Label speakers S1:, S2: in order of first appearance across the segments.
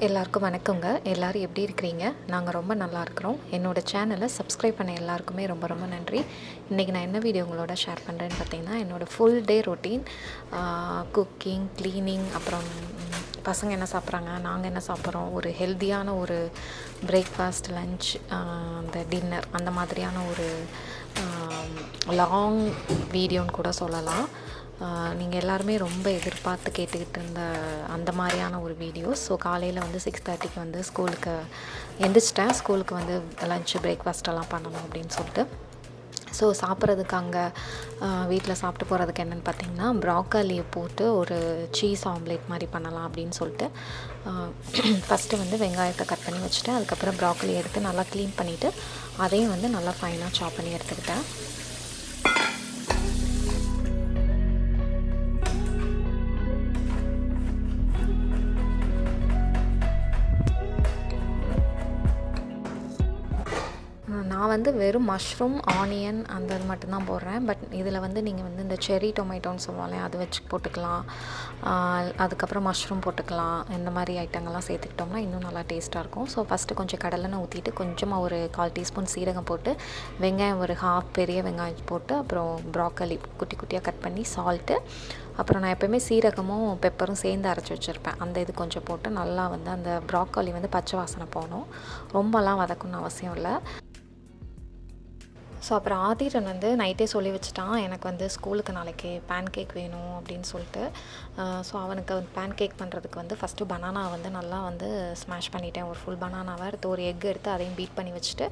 S1: எல்லாருக்கும் வணக்கங்க. எல்லாரும் எப்படி இருக்கிறீங்க? நாங்கள் ரொம்ப நல்லா இருக்கிறோம். என்னோட சேனலை சப்ஸ்கிரைப் பண்ண எல்லாருக்குமே ரொம்ப ரொம்ப நன்றி. இன்றைக்கி நான் என்ன வீடியோ உங்களோட ஷேர் பண்ணுறேன்னு பார்த்தீங்கன்னா, என்னோடய full day routine, cooking, cleaning, அப்புறம் பசங்க என்ன சாப்பிட்றாங்க, நாங்கள் என்ன சாப்பிட்றோம், ஒரு ஹெல்த்தியான ஒரு பிரேக்ஃபாஸ்ட், லன்ச், அந்த டின்னர், அந்த மாதிரியான ஒரு லாங் வீடியோன்னு கூட சொல்லலாம். நீங்கள் எல்லாருமே ரொம்ப எதிர்பார்த்து கேட்டுக்கிட்டு இருந்த அந்த மாதிரியான ஒரு வீடியோஸ். ஸோ காலையில் வந்து 6:30க்கு வந்து ஸ்கூலுக்கு எந்திரிச்சிட்டேன். ஸ்கூலுக்கு வந்து லன்ச்சு பிரேக்ஃபாஸ்ட்டெல்லாம் பண்ணணும் அப்படின்னு சொல்லிட்டு. ஸோ சாப்பிட்றதுக்கு அங்கே வீட்டில் சாப்பிட்டு போகிறதுக்கு என்னென்னு பார்த்தீங்கன்னா, ப்ராக்கலியை போட்டு ஒரு சீஸ் ஆம்லேட் மாதிரி பண்ணலாம் அப்படின்னு சொல்லிட்டு ஃபஸ்ட்டு வந்து வெங்காயத்தை கட் பண்ணி வச்சுட்டு, அதுக்கப்புறம் ப்ராக்கலி எடுத்து நல்லா க்ளீன் பண்ணிவிட்டு அதையும் வந்து நல்லா ஃபைனாக சாப் பண்ணி எடுத்துக்கிட்டேன். நான் வந்து வெறும் மஷ்ரூம், ஆனியன் அந்த இது மட்டும்தான் போடுறேன். பட் இதில் வந்து நீங்கள் வந்து இந்த செர்ரி டொமேட்டோன்னு சொல்லுவோம்ல, அது வச்சு போட்டுக்கலாம். அதுக்கப்புறம் மஷ்ரூம் போட்டுக்கலாம். இந்த மாதிரி ஐட்டங்கள்லாம் சேர்த்துக்கிட்டோம்னா இன்னும் நல்லா டேஸ்ட்டாக இருக்கும். ஸோ ஃபஸ்ட்டு கொஞ்சம் கடலெண்ணெய் ஊற்றிட்டு கொஞ்சமாக ஒரு 1/4 டீஸ்பூன் சீரகம் போட்டு, வெங்காயம் ஒரு ஹாஃப் பெரிய வெங்காயம் போட்டு, அப்புறம் ப்ராக்கலி குட்டி குட்டியாக கட் பண்ணி, சால்ட்டு, அப்புறம் நான் எப்போயுமே சீரகமும் பெப்பரும் சேர்ந்து அரைச்சி வச்சுருப்பேன். அந்த இது கொஞ்சம் போட்டு நல்லா வந்து அந்த ப்ராக்கலி வந்து பச்சை வாசனை போகணும். ரொம்பலாம் வதக்கணும்னு அவசியம் இல்லை. ஸோ அப்புறம் ஆதிரன் வந்து நைட்டே சொல்லி வச்சுட்டான், எனக்கு வந்து ஸ்கூலுக்கு நாளைக்கு பேன் கேக் வேணும் அப்படின்னு சொல்லிட்டு. ஸோ அவனுக்கு பேன் கேக் பண்ணுறதுக்கு வந்து ஃபஸ்ட்டு பனானா வந்து நல்லா வந்து ஸ்மாஷ் பண்ணிட்டேன். ஒரு ஃபுல் பனானாவை எடுத்து ஒரு எக் எடுத்து அதையும் பீட் பண்ணி வச்சுட்டு,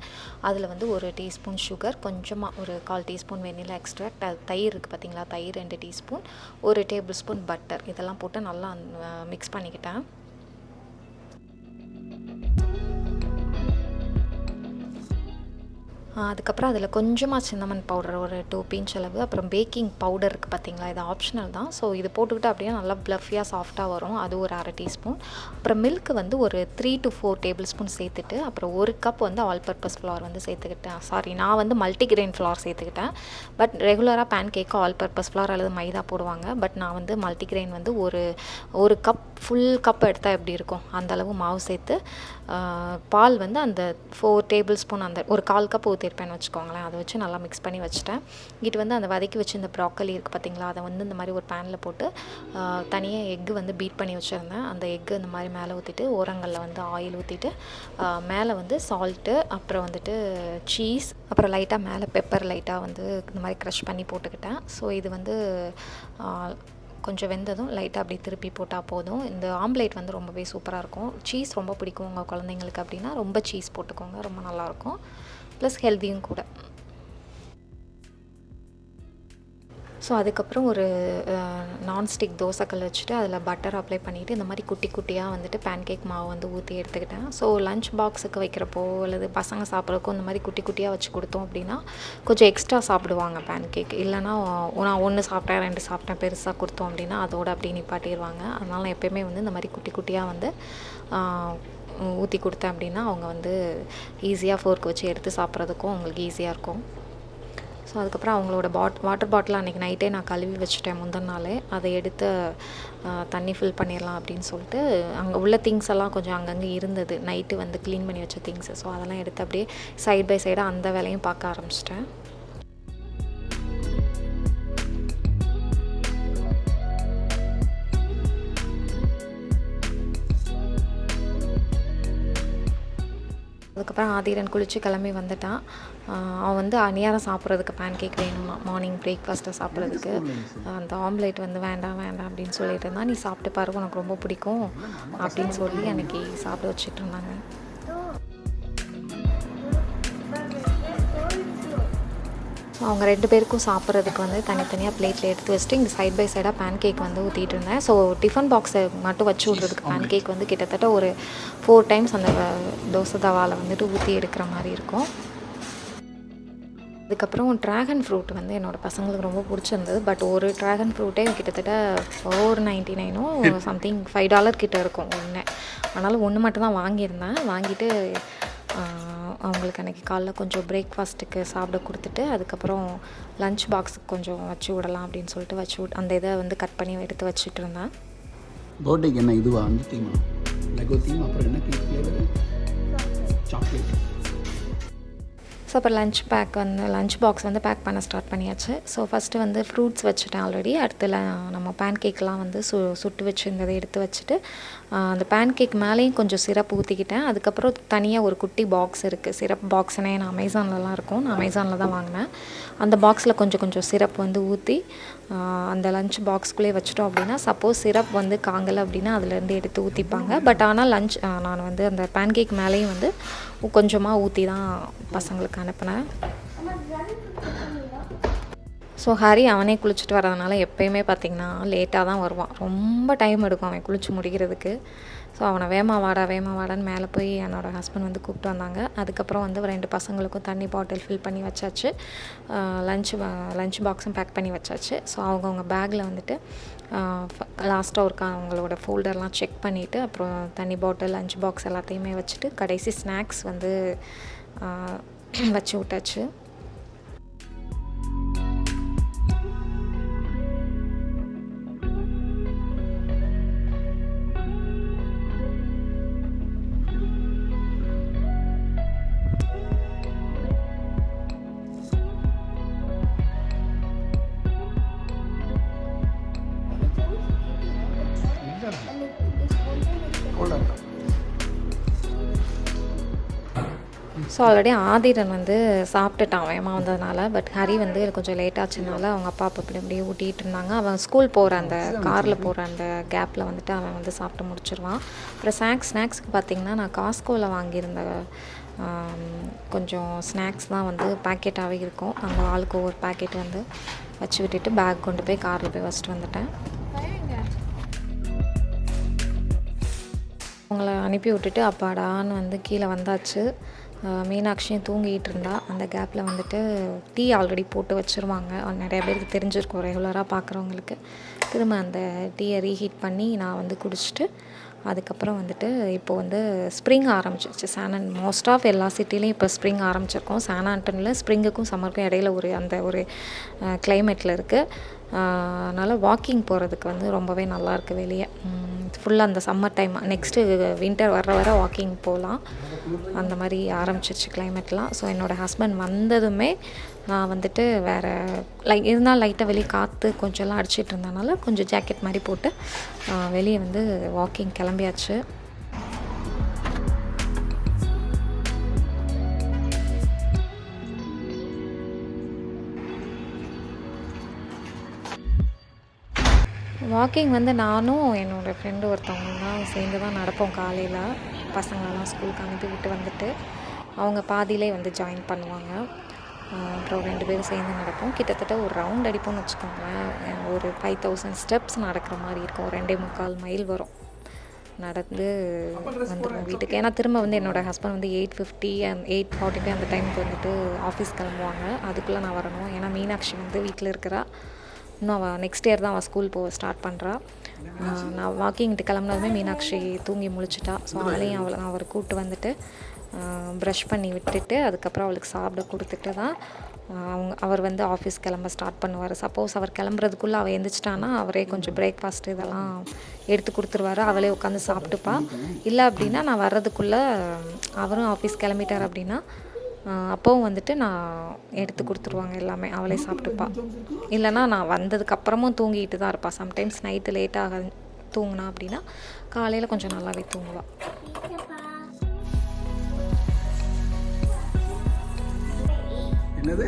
S1: அதில் வந்து ஒரு டீஸ்பூன் சுகர், கொஞ்சமாக ஒரு 1/4 டீஸ்பூன் வெண்ணிலா எக்ஸ்ட்ராக்ட், தயிர் இருக்குது பார்த்தீங்களா, தயிர் 2 டீஸ்பூன், ஒரு டேபிள் ஸ்பூன் பட்டர், இதெல்லாம் போட்டு நல்லா மிக்ஸ் பண்ணிக்கிட்டேன். அதுக்கப்புறம் அதில் கொஞ்சமாக சின்னமன் பவுடர் ஒரு 2 பிஞ்ச் அளவு, அப்புறம் பேக்கிங் பவுடர் இருக்குது பார்த்தீங்களா, இது ஆப்ஷனல் தான். ஸோ இது போட்டுக்கிட்டு அப்படியே நல்லா ப்ளஃபியாக சாஃப்டாக வரும். அது ஒரு 1/2 டீஸ்பூன். அப்புறம் மில்க் வந்து ஒரு 3 to 4 டேபிள் ஸ்பூன் சேர்த்துட்டு, அப்புறம் 1 கப் வந்து ஆல் பர்பஸ் ஃப்ளார் வந்து சேர்த்துக்கிட்டேன். நான் வந்து மல்டிகிரெயின் ஃப்ளார் சேர்த்துக்கிட்டேன். பட் ரெகுலராக பேன் கேக்கு ஆல் பர்பஸ் ஃப்ளார் அல்லது மைதா போடுவாங்க. பட் நான் வந்து மல்டிகிரெயின் வந்து ஒரு கப், ஃபுல் கப் எடுத்தால் எப்படி இருக்கும் அந்தளவு மாவு சேர்த்து, பால் வந்து அந்த 4 டேபிள் ஸ்பூன், அந்த ஒரு 1/4 கப் ஊற்றிருப்பேன்னு வச்சுக்கோங்களேன். அதை வச்சு நல்லா மிக்ஸ் பண்ணி வச்சுட்டேன். இது வந்து அந்த வதக்கி வச்சு இந்த ப்ராக்கலி இருக்குது பார்த்தீங்களா, அதை வந்து இந்த மாதிரி ஒரு பேனில் போட்டு தனியாக எக்கு வந்து பீட் பண்ணி வச்சுருந்தேன். அந்த எக்கு இந்த மாதிரி மேலே ஊற்றிட்டு, ஓரங்களில் வந்து ஆயில் ஊற்றிட்டு, மேலே வந்து சால்ட்டு, அப்புறம் வந்துட்டு சீஸ், அப்புறம் லைட்டாக மேலே பெப்பர் லைட்டாக வந்து இந்த மாதிரி க்ரஷ் பண்ணி போட்டுக்கிட்டேன். ஸோ இது வந்து கொஞ்சம் வெந்ததும் லைட்டாக அப்படி திருப்பி போட்டால் போதும். இந்த ஆம்லேட் வந்து ரொம்பவே சூப்பராக இருக்கும். சீஸ் ரொம்ப பிடிக்கும் உங்கள் குழந்தைங்களுக்கு அப்படின்னா ரொம்ப சீஸ் போட்டுக்கோங்க, ரொம்ப நல்லாயிருக்கும். ப்ளஸ் ஹெல்த்தியும் கூட. ஸோ அதுக்கப்புறம் ஒரு நான்ஸ்டிக் தோசைக்கல் வச்சுட்டு அதில் பட்டர் அப்ளை பண்ணிவிட்டு, இந்த மாதிரி குட்டி குட்டியாக வந்துட்டு பேன் கேக் மாவு வந்து ஊற்றி எடுத்துக்கிட்டேன். ஸோ லஞ்ச் பாக்ஸுக்கு வைக்கிறப்போ அல்லது பசங்க சாப்பிட்றக்கோ இந்த மாதிரி குட்டி குட்டியாக வச்சு கொடுத்தோம் அப்படின்னா கொஞ்சம் எக்ஸ்ட்ரா சாப்பிடுவாங்க பேன் கேக். இல்லைனா நான் 1 சாப்பிட்டேன் 2 சாப்பிட்டேன் பெருசாக கொடுத்தோம் அப்படின்னா அதோட அப்படியே நிப்பாட்டிடுவாங்க. அதனால் நான் எப்போயுமே வந்து இந்த மாதிரி குட்டி குட்டியாக வந்து ஊற்றி கொடுத்தேன் அப்படின்னா அவங்க வந்து ஈஸியாக ஃபோர்க் வச்சு எடுத்து சாப்பிட்றதுக்கும் அவங்களுக்கு ஈஸியாக இருக்கும். ஸோ அதுக்கப்புறம் அவங்களோட வாட்டர் பாட்டில் அன்றைக்கி நைட்டே நான் கழுவி வச்சுட்டேன் முந்தின நாளே. அதை எடுத்து தண்ணி ஃபில் பண்ணிடலாம் அப்படின்னு சொல்லிட்டு, அங்கே உள்ள திங்ஸ் எல்லாம் கொஞ்சம் அங்கங்கே இருந்தது, நைட்டு வந்து க்ளீன் பண்ணி வச்ச திங்ஸு. ஸோ அதெல்லாம் எடுத்து அப்படியே சைட் பை சைடாக அந்த வேலையும் பார்க்க ஆரம்பிச்சிட்டேன். அதுக்கப்புறம் ஆதிரன் குளித்து கிளம்பி வந்துட்டான். அவன் வந்து அநியாரம் சாப்பிட்றதுக்கு பேன் கேக் வேணுமா, மார்னிங் பிரேக்ஃபாஸ்ட்டை சாப்பிட்றதுக்கு. அந்த ஆம்லேட் வந்து வேண்டாம் வேண்டாம் அப்படின்னு சொல்லிட்டு இருந்தான். நீ சாப்பிட்டு பாரு, உனக்கு ரொம்ப பிடிக்கும் அப்படின்னு சொல்லி அன்றைக்கி சாப்பிட வச்சுட்டு இருந்தாங்க. அவங்க 2 பேருக்கும் சாப்பிட்றதுக்கு வந்து தனித்தனியாக பிளேட்டில் எடுத்து வச்சுட்டு, இங்கே சைட் பை சைடாக பேன் கேக் வந்து ஊற்றிட்டு இருந்தேன். ஸோ டிஃபன் பாக்ஸை மட்டும் வச்சு விட்றதுக்கு பேன் கேக் வந்து கிட்டத்தட்ட ஒரு 4 டைம்ஸ் அந்த தோசை தவாவில் வந்துட்டு ஊற்றி எடுக்கிற மாதிரி இருக்கும். அதுக்கப்புறம் ட்ராகன் ஃப்ரூட் வந்து என்னோடய பசங்களுக்கு ரொம்ப பிடிச்சிருந்தது. பட் ஒரு ட்ராகன் ஃப்ரூட்டே கிட்டத்தட்ட $4.99 சம்திங் $5 கிட்ட இருக்கும் ஒன்று. அதனால் ஒன்று மட்டும் தான் வாங்கியிருந்தேன். வாங்கிட்டு அவங்களுக்கு அன்றைக்கி காலைல கொஞ்சம் பிரேக்ஃபாஸ்ட்டுக்கு சாப்பிட கொடுத்துட்டு, அதுக்கப்புறம் லஞ்ச் பாக்ஸுக்கு கொஞ்சம் வச்சு விடலாம் அப்படின்னு சொல்லிட்டு அந்த இதை வந்து கட் பண்ணி எடுத்து வச்சுட்டு இருந்தேன்.
S2: பர்த்டேக்கு என்ன இதுவா அந்த தீமா லெகோ தீம் அப்புறம் என்ன கேக் ஃப்ளேவர் சாக்லேட்.
S1: ஸோ அப்புறம் லஞ்ச் பாக்ஸ் வந்து பேக் பண்ண ஸ்டார்ட் பண்ணியாச்சு. ஸோ ஃபஸ்ட்டு வந்து ஃப்ரூட்ஸ் வச்சுட்டேன் ஆல்ரெடி. அடுத்து நம்ம பேன் கேக்லாம் வந்து சுட்டு வச்சுருந்ததை எடுத்து வச்சுட்டு அந்த பேன் கேக் மேலேயும் கொஞ்சம் சிரப் ஊற்றிக்கிட்டேன். அதுக்கப்புறம் தனியாக ஒரு குட்டி பாக்ஸ் இருக்குது, சிரப் பாக்ஸ்னே நான் அமேசான்லலாம் இருக்கும், நான் அமேசானில் தான் வாங்கினேன். அந்த பாக்ஸில் கொஞ்சம் சிரப் வந்து ஊற்றி அந்த லஞ்ச் பாக்ஸ்குள்ளேயே வச்சுட்டோம் அப்படின்னா சப்போஸ் சிரப் வந்து காங்கலை அப்படின்னா அதுலேருந்து எடுத்து ஊற்றிப்பாங்க. பட் ஆனால் நான் வந்து அந்த பேன் கேக் மேலேயும் வந்து கொஞ்சமாக ஊற்றி தான் பசங்களுக்கு அனுப்பினேன். ஸோ ஹரி அவனே குளிச்சுட்டு வரதுனால எப்போயுமே பார்த்திங்கன்னா லேட்டாக தான் வருவான். ரொம்ப டைம் எடுக்கும் அவன் குளிச்சு முடிக்கிறதுக்கு. ஸோ அவனை வேமா வாடான்னு மேலே போய் என்னோடய ஹஸ்பண்ட் வந்து கூப்பிட்டு வந்தாங்க. அதுக்கப்புறம் வந்து 2 பசங்களுக்கும் தண்ணி பாட்டில் ஃபில் பண்ணி வச்சாச்சு. லஞ்ச் பாக்ஸும் பேக் பண்ணி வச்சாச்சு. ஸோ அவங்கவுங்க பேக்கில் வந்துட்டு லாஸ்ட்டாக ஒருக்கா அவங்களோட ஃபோல்டர்லாம் செக் பண்ணிவிட்டு அப்புறம் தண்ணி பாட்டில் லஞ்ச் பாக்ஸ் எல்லாத்தையுமே வச்சுட்டு கடைசி ஸ்நாக்ஸ் வந்து வச்சு விட்டாச்சு. ஸோ ஆல்ரெடி ஆதிரன் வந்து சாப்பிட்டுட்டான் வேமா வந்ததுனால. பட் ஹரி வந்து கொஞ்சம் லேட் ஆச்சுனால அவங்க அப்பா இப்படி ஊட்டிகிட்டு இருந்தாங்க. அவன் ஸ்கூல் போகிற அந்த காரில் போகிற அந்த கேப்பில் வந்துட்டு அவன் வந்து சாப்பிட்டு முடிச்சிருவான். அப்புறம் ஸ்நாக்ஸுக்கு பார்த்திங்கன்னா நான் காஸ்கோவில் வாங்கியிருந்த கொஞ்சம் ஸ்நாக்ஸ் தான் வந்து பேக்கெட்டாகவே இருக்கும். அந்த ஆளுக்கு ஒவ்வொரு பேக்கெட் வந்து வச்சு விட்டுட்டு பேக் கொண்டு போய் காரில் போய் வச்சுட்டு வந்துட்டேன். அவங்கள அனுப்பி விட்டுட்டு அப்பாடான்னு வந்து கீழே வந்தாச்சு. மீனாட்சியும் தூங்கிட்டு இருந்தா. அந்த கேப்பில் வந்துட்டு டீ ஆல்ரெடி போட்டு வச்சுருவாங்க. நிறைய பேருக்கு தெரிஞ்சிருக்கும் ரெகுலராக பார்க்குறவங்களுக்கு. திரும்ப அந்த டீயை ரீஹீட் பண்ணி நான் வந்து குடிச்சிட்டு அதுக்கப்புறம் வந்துட்டு இப்போது வந்து ஸ்ப்ரிங் ஆரம்பிச்சிருச்சு. மோஸ்ட் ஆஃப் எல்லா சிட்டிலையும் இப்போ ஸ்ப்ரிங் ஆரம்பிச்சிருக்கோம். சான் ஆண்டனியில் ஸ்ப்ரிங்குக்கும் சம்மருக்கும் இடையில ஒரு கிளைமேட்டில் இருக்குது. அதனால் வாக்கிங் போகிறதுக்கு வந்து ரொம்பவே நல்லாயிருக்கு. வெளியே ஃபுல்லாக அந்த சம்மர் டைம், நெக்ஸ்ட்டு வின்டர் வர வாக்கிங் போகலாம். அந்த மாதிரி ஆரம்பிச்சிருச்சு கிளைமேட்லாம். ஸோ என்னோடய ஹஸ்பண்ட் வந்ததுமே நான் வந்துட்டு இருந்தால் லைட்டாக வெளியே காற்று கொஞ்சம்லாம் அடிச்சிட்டு இருந்தனால கொஞ்சம் ஜாக்கெட் மாதிரி போட்டு வெளியே வந்து வாக்கிங் கிளம்பியாச்சு. வாக்கிங் வந்து நானும் என்னோடய ஃப்ரெண்டு ஒருத்தவங்கலாம் சேர்ந்து தான் நடப்போம். காலையில் பசங்களெல்லாம் ஸ்கூலுக்கு அனுப்பி விட்டு வந்துட்டு அவங்க பாதியிலே வந்து ஜாயின் பண்ணுவாங்க. அப்புறம் 2 பேரும் சேர்ந்து நடப்போம். கிட்டத்தட்ட ஒரு ரவுண்ட் அடிப்போம்னு வச்சுக்கோங்களேன். ஒரு 5000 ஸ்டெப்ஸ் நடக்கிற மாதிரி இருக்கும். 2.25 மைல் வரும். நடந்து வந்துடுவோம் வீட்டுக்கு. ஏன்னா திரும்ப வந்து என்னோடய ஹஸ்பண்ட் வந்து 8:50 and 8:45 அந்த டைமுக்கு வந்துட்டு ஆஃபீஸ் கிளம்புவாங்க. அதுக்குள்ளே நான் வரணும். ஏன்னா மீனாட்சி வந்து வீட்டில் இருக்கிறா. இன்னும் அவள் நெக்ஸ்ட் இயர் தான் அவள் ஸ்கூல் போக ஸ்டார்ட் பண்ணுறா. நான் வாக்கிங்கிட்டு கிளம்புனதுமே மீனாட்சி தூங்கி முழிச்சிட்டா. ஸோ அவளையும் அவர் கூப்பிட்டு வந்துட்டு ப்ரஷ் பண்ணி விட்டுட்டு அதுக்கப்புறம் அவளுக்கு சாப்பிட கொடுத்துட்டு தான் அவர் வந்து ஆஃபீஸ் கிளம்ப ஸ்டார்ட் பண்ணுவார். சப்போஸ் அவர் கிளம்புறதுக்குள்ளே அவள் எழுந்திரிச்சிட்டான்னா அவரே கொஞ்சம் பிரேக்ஃபாஸ்ட் இதெல்லாம் எடுத்து கொடுத்துருவாரு. அவளே உட்காந்து சாப்பிட்டுப்பா. இல்லை அப்படின்னா நான் வர்றதுக்குள்ளே அவரும் ஆஃபீஸ் கிளம்பிட்டார் அப்படின்னா அப்போவும் வந்துட்டு நான் எடுத்து கொடுத்துருவாங்க எல்லாமே. அவளே சாப்பிட்டுப்பா. இல்லைனா நான் வந்ததுக்கப்புறமும் தூங்கிட்டு தான் இருப்பாள். சம்டைம்ஸ் நைட்டு லேட்டாக தூங்கினா அப்படின்னா காலையில் கொஞ்சம் நல்லாவே தூங்குவாள்.
S2: என்னது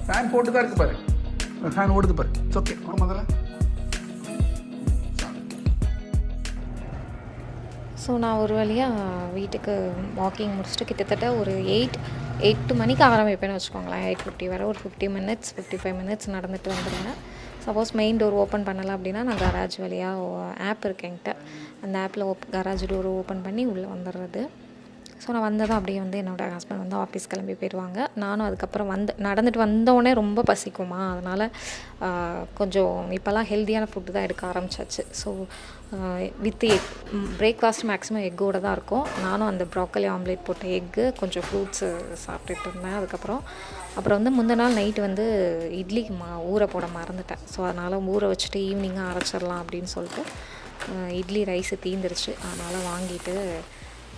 S2: ஃபேன் போட்டு தான் இருக்கு பாரு. ஃபேன் ஓடுது பாரு. ஓகே முதல்ல.
S1: ஸோ நான் ஒரு வழியாக வீட்டுக்கு வாக்கிங் முடிச்சுட்டு கிட்டத்தட்ட ஒரு 8 மணிக்கு ஆரம்பிப்பேன்னு வச்சுக்கோங்களேன். 8:50 வரை ஒரு 50 minutes 55 minutes நடந்துட்டு வந்துடுவேன். சப்போஸ் மெயின் டோர் ஓப்பன் பண்ணலை அப்படின்னா நான் கராஜ் வழியாக ஆப் இருக்கு என்கிட்ட. அந்த ஆப்பில் கராஜ் டோர் ஓப்பன் பண்ணி உள்ளே வந்துடுறது. ஸோ நான் வந்ததும் அப்படியே வந்து என்னோடய ஹஸ்பண்ட் வந்து ஆஃபீஸ் கிளம்பி போயிடுவாங்க. நானும் அதுக்கப்புறம் நடந்துட்டு வந்தோடனே ரொம்ப பசிக்குமா, அதனால் கொஞ்சம் இப்போல்லாம் ஹெல்த்தியான ஃபுட்டு தான் எடுக்க ஆரம்பிச்சாச்சு. So with egg breakfast maximum echoed தான் இருக்கும். நானும் அந்த ப்ராக்கலி ஆம்லேட் போட்ட எக்கு கொஞ்சம் ஃப்ரூட்ஸு சாப்பிட்டுட்டு இருந்தேன். அப்புறம் வந்து முந்தின நாள் நைட்டு வந்து இட்லிக்கு ஊற போட மறந்துட்டேன். ஸோ அதனால் ஊற வச்சுட்டு ஈவினிங்காக அரைச்சிடலாம் அப்படின்னு சொல்லிட்டு இட்லி ரைஸு தீந்துருச்சு. அதனால் வாங்கிட்டு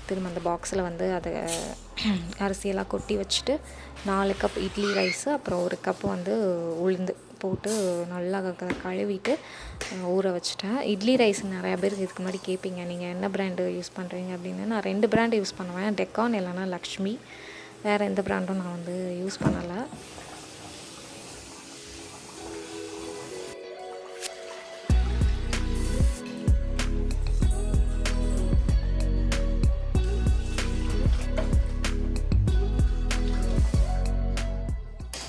S1: திரும்ப அந்த பாக்ஸில் வந்து அதை அரிசியெல்லாம் கொட்டி வச்சுட்டு 4 கப் இட்லி ரைஸு அப்புறம் 1 கப்பு வந்து உளுந்து போட்டு நல்லா கழுவிட்டு ஊற வச்சுட்டேன். இட்லி ரைஸ் நிறையா பேர் இதுக்கு முன்னாடி கேட்பீங்க, நீங்கள் என்ன பிராண்டு யூஸ் பண்ணுறீங்க அப்படின்னு. நான் 2 பிராண்டு யூஸ் பண்ணுவேன், டெக்கான் இல்லைனா லக்ஷ்மி. வேறு எந்த பிராண்டும் நான் வந்து யூஸ் பண்ணலை.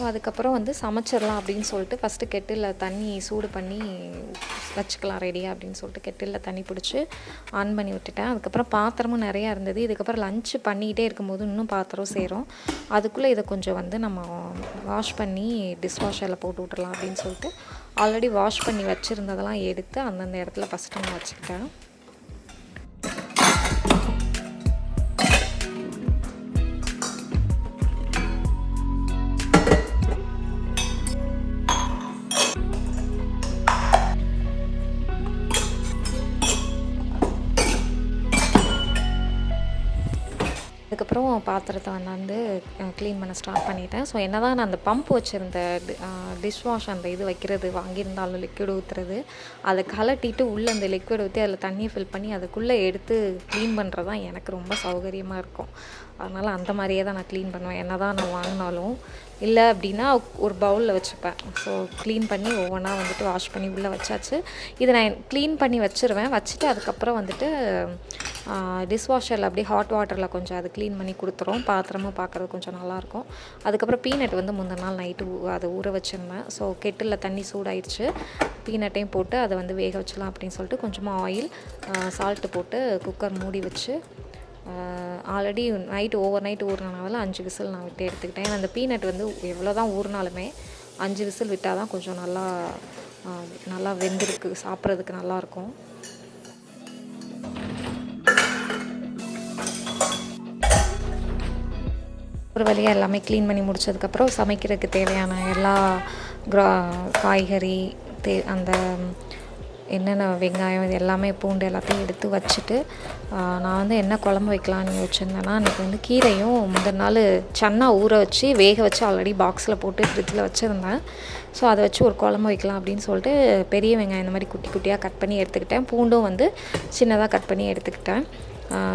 S1: ஸோ அதுக்கப்புறம் வந்து சமைச்சிடலாம் அப்படின்னு சொல்லிட்டு ஃபஸ்ட்டு கெட்டிலில் தண்ணி சூடு பண்ணி வச்சுக்கலாம் ரெடியாக அப்படின்னு சொல்லிட்டு கெட்டிலில் தண்ணி பிடிச்சி ஆன் பண்ணி விட்டுட்டேன். அதுக்கப்புறம் பாத்திரமும் நிறையா இருந்தது. இதுக்கப்புறம் லஞ்சு பண்ணிக்கிட்டே இருக்கும்போது இன்னும் பாத்திரம் சேரும். அதுக்குள்ளே இதை கொஞ்சம் வந்து நம்ம வாஷ் பண்ணி டிஷ்வாஷரில் போட்டு விட்டுறலாம் அப்படின்னு சொல்லிட்டு ஆல்ரெடி வாஷ் பண்ணி வச்சுருந்ததெல்லாம் எடுத்து அந்தந்த இடத்துல ஃபஸ்ட்டு நான் வச்சுக்கிட்டேன். அதுக்கப்புறம் பாத்திரத்தை வந்து க்ளீன் பண்ண ஸ்டார்ட் பண்ணிட்டேன். ஸோ என்ன தான் நான் அந்த பம்ப் வச்சுருந்த டிஷ்வாஷ் அந்த இது வைக்கிறது வாங்கியிருந்தாலும் லிக்விட் ஊற்றுறது அதை கலட்டிட்டு உள்ளே அந்த லிக்விட் ஊற்றி அதில் தண்ணியை ஃபில் பண்ணி அதுக்குள்ளே எடுத்து க்ளீன் பண்ணுறது தான் எனக்கு ரொம்ப சௌகரியமாக இருக்கும். அதனால் அந்த மாதிரியே தான் நான் க்ளீன் பண்ணுவேன். என்ன தான் நான் வாங்கினாலும் இல்லை அப்படின்னா ஒரு பவுலில் வச்சுப்பேன். ஸோ க்ளீன் பண்ணி ஒவ்வொன்றா வந்துட்டு வாஷ் பண்ணி உள்ளே வச்சாச்சு. இதை நான் க்ளீன் பண்ணி வச்சுருவேன். வச்சுட்டு அதுக்கப்புறம் வந்துட்டு டிஷ்வாஷரில் அப்படியே ஹாட் வாட்டரில் கொஞ்சம் அது க்ளீன் பண்ணி கொடுத்துரும். பாத்திரமும் பார்க்குறது கொஞ்சம் நல்லாயிருக்கும். அதுக்கப்புறம் பீனட் வந்து முந்தின நாள் நைட்டு அதை ஊற வச்சுருந்தேன். ஸோ கெட்டிலில் தண்ணி சூடாயிடுச்சு. பீனட்டையும் போட்டு அதை வந்து வேக வச்சலாம் அப்படின்னு சொல்லிட்டு கொஞ்சமாக ஆயில் சால்ட்டு போட்டு குக்கர் மூடி வச்சு ஆல்ரெடி ஓவர் நைட் ஊறினால 5 விசில் நான் விட்டு எடுத்துக்கிட்டேன். ஏன்னா அந்த பீனட் வந்து எவ்வளோ தான் ஊறினாலுமே 5 விசில் விட்டால் தான் கொஞ்சம் நல்லா வெந்திருக்கு, சாப்பிட்றதுக்கு நல்லாயிருக்கும். ஒரு வழியாக எல்லாமே க்ளீன் பண்ணி முடிச்சதுக்கப்புறம் சமைக்கிறதுக்கு தேவையான எல்லா காய்கறி அந்த என்னென்ன வெங்காயம் இது எல்லாமே பூண்டு எல்லாத்தையும் எடுத்து வச்சுட்டு நான் வந்து என்ன குழம்பு வைக்கலான்னு யோசிச்சிருந்தேன்னா அன்றைக்கி வந்து கீரையும் முந்தின நாள் சன்னா ஊற வச்சு வேக வச்சு ஆல்ரெடி பாக்ஸில் போட்டு ஃப்ரிட்ஜில் வச்சுருந்தேன். ஸோ அதை வச்சு ஒரு குழம்பு வைக்கலாம் அப்படின்னு சொல்லிட்டு பெரிய வெங்காயம் இந்த மாதிரி குட்டி குட்டியாக கட் பண்ணி எடுத்துக்கிட்டேன். பூண்டும் வந்து சின்னதாக கட் பண்ணி எடுத்துக்கிட்டேன்.